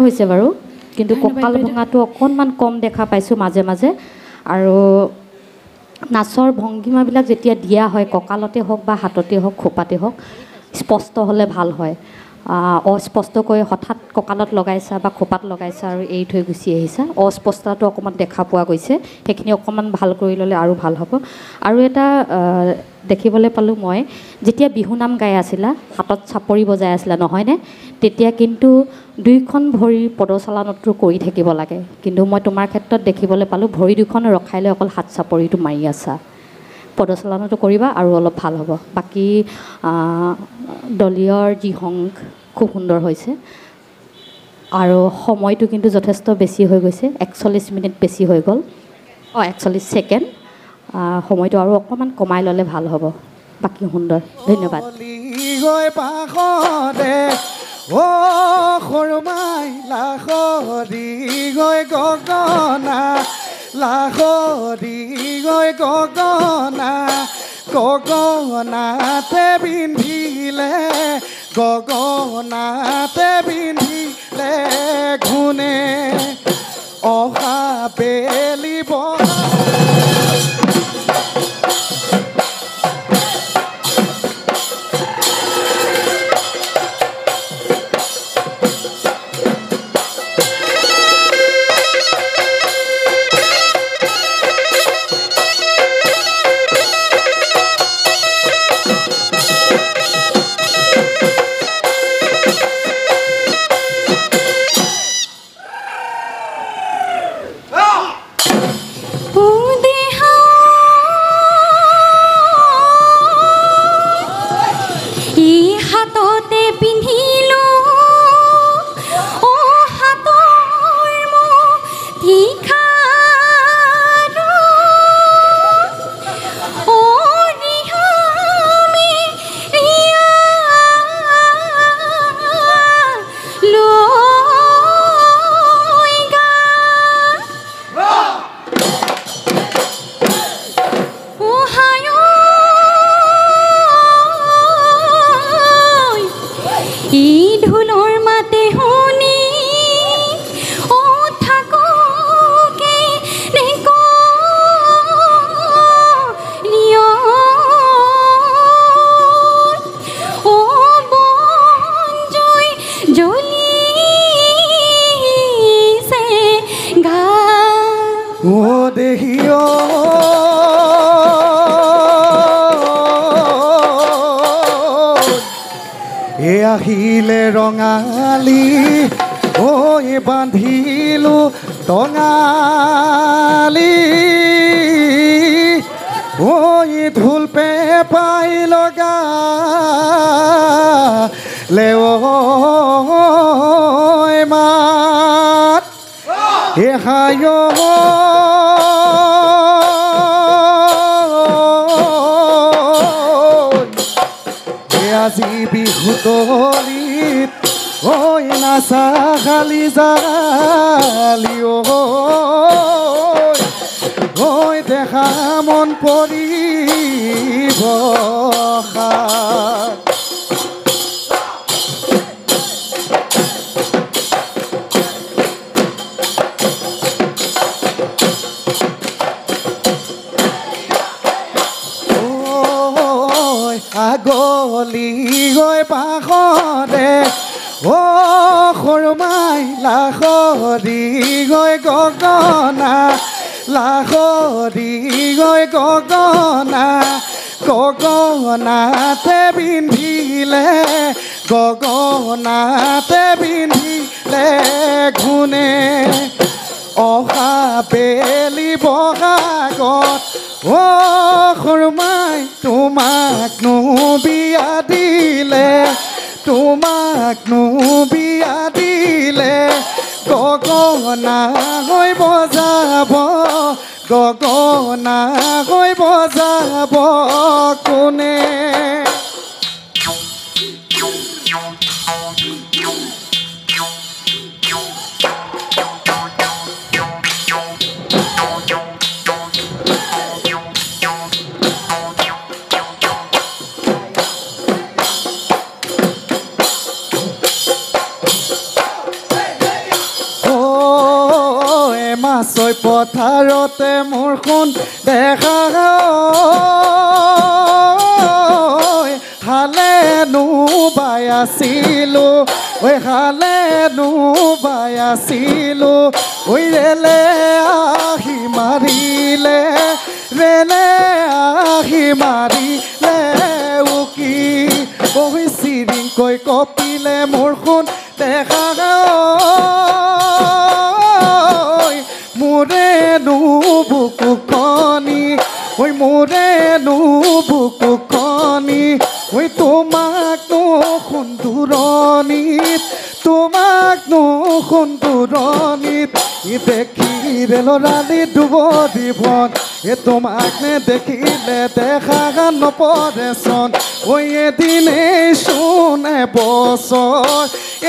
হৈছে বাৰু কিন্তু কঁকাল ভঙাটো অকণমান কম দেখা পাইছোঁ মাজে মাজে আৰু নাচৰ ভংগীমাবিলাক যেতিয়া দিয়া হয় কঁকালতে হওক বা হাততে হওক খোপাতে হওক স্পষ্ট হ'লে ভাল হয় অস্পষ্টকৈ হঠাৎ কঁকালত লগাইছা বা খোপাত লগাইছা আৰু এৰি থৈ গুচি আহিছা অস্পষ্টতাটো অকণমান দেখা পোৱা গৈছে সেইখিনি অকণমান ভাল কৰি ল'লে আৰু ভাল হ'ব আৰু এটা দেখিবলৈ পালোঁ মই যেতিয়া বিহুনাম গাই আছিলা হাতত চাপৰি বজাই আছিলা নহয়নে তেতিয়া কিন্তু দুইখন ভৰিৰ পদচালনটো কৰি থাকিব লাগে কিন্তু মই তোমাৰ ক্ষেত্ৰত দেখিবলৈ পালোঁ ভৰি দুখন ৰখাই লৈ অকল হাত চাপৰিটো মাৰি আছা পদচালনটো কৰিবা আৰু অলপ ভাল হ'ব বাকী দলীয়ৰ যি সংগ খুব সুন্দৰ হৈছে আৰু সময়টো কিন্তু যথেষ্ট বেছি হৈ গৈছে 41 মিনিট বেছি হৈ গ'ল 41 ছেকেণ্ড সময়টো আৰু অকণমান কমাই ল'লে ভাল হ'ব বাকী সুন্দৰ ধন্যবাদ গগনাতে পিন্ধিলে ঘুনে অহা বেলি আহিলে ৰঙালী ঐ বান্ধিলো টঙালী ঐ ঢোল পেঁপাই লগা লেও মাত এহায় আজি বিহুতলিত ঐ নাচা খালি জালি ঐ দেখা মন পৰিব আগলি গৈ পাখৰে সৰুমাই লাখৰি গৈ গগনা লাখৰি গৈ গগনাতে পিন্ধিলে ঘুনে অহা বেলি বগাগত সৰুমাই তোমাকনো বিয়া দিলে গগনা হৈ বজাব কোনে মাছৈ পথাৰতে মোৰ সোণ দেখা হালে নুবাই আছিলো ঐ হালে নুবাই আছিলো ঐ ৰেলে আহি মাৰিলে ৰেলে আহি মাৰিলে উকি ঐ চিৰিংকৈ কপিলে মোৰ সোণ দেখা মোৰে নুবুকু কণী ঐ মোৰে নুবুকু কণী ঐ তোমাক নোশুন দূৰণিত তোমাক নোশুন দূৰণিত দেখি ৰেলৰালি ডুবৰি বন তোমাক নেদেখিলে দেখা নপৰে চন ঐ এদিনেই চোন এবছৰ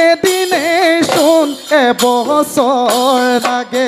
এদিনেই চোন এবছৰ লাগে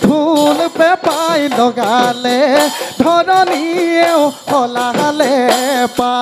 ঢোল পেপাই লগালে ধৰণীয়েও সলালে পা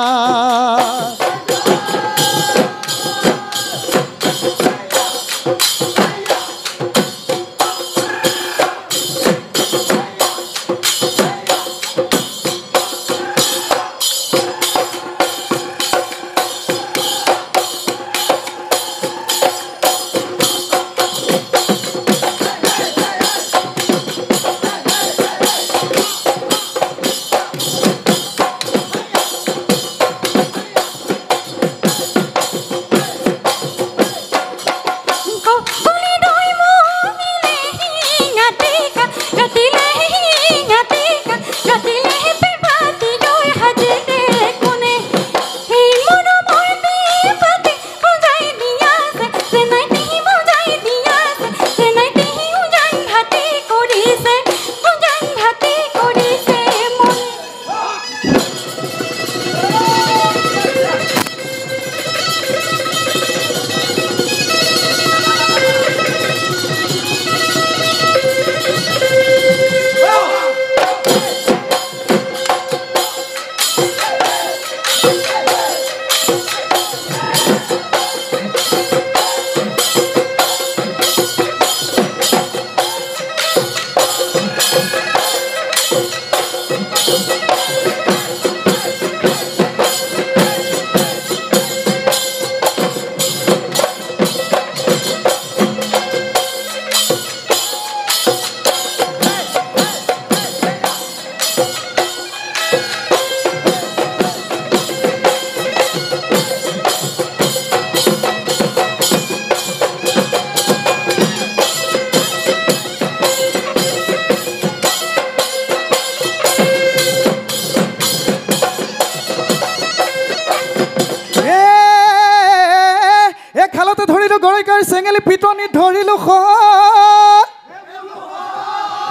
চেঙেলি পিটনি ধৰিলো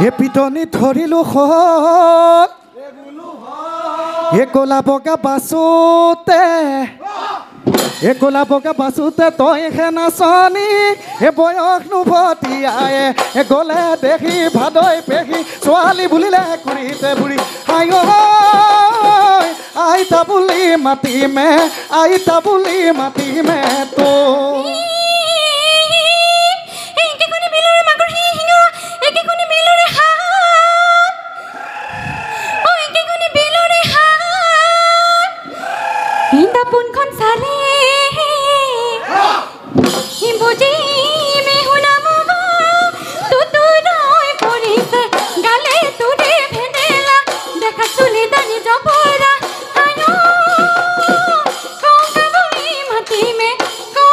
এ পিটনি ধৰিলো এ কলা বগা বাসুতে এ কলা বগা বাসুতে তই নাচনি এ বয়স নুভতিয়ায়ে এ গলে দেখি ভাদৈ পেখি ছোৱালী বুলিলে কুৰিতে বুঢ়ী আই আইতা বুলি মাতিমে আইতা বুলি মাতিমে তো পোনখন চালে বুজি মেহুনাম তুতুৰৈ পৰিছে গালে তোৰে ভেনেলা দেখা চুলি দানি জপৰা ককাবলি মাতিমে তো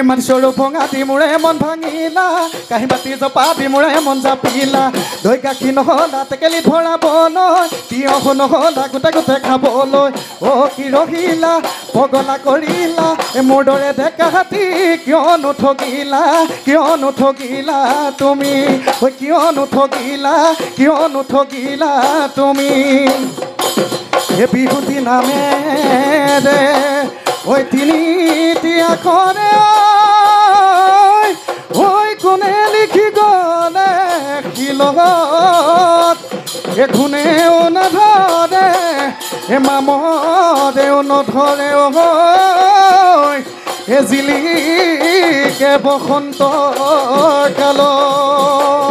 মানসৰো ভঙা দি মোৰে মন ভাঙিলা কাঁহী বাতি জপা দি মোৰে মন জাপিলা দৈ গাখীৰ নহ'লা টেকেলি ভৰাবলৈ তিয়ঁহ নহ'লা গোটে গোটে খাবলৈ অ' কি ৰহিলা পগলা কৰিলা মোৰ দৰে ডেকা হাতী কিয়নো ঠগিলা তুমি ঐ কিয়নো ঠগিলা তুমি হে বিহুতি নামেৰে ঐ তিনিটি আখৰে ঐ কোনে লিখি গ'লে শিলত কোনেও নধৰে মামদেও নধৰে জিলিকে বসন্ত কালত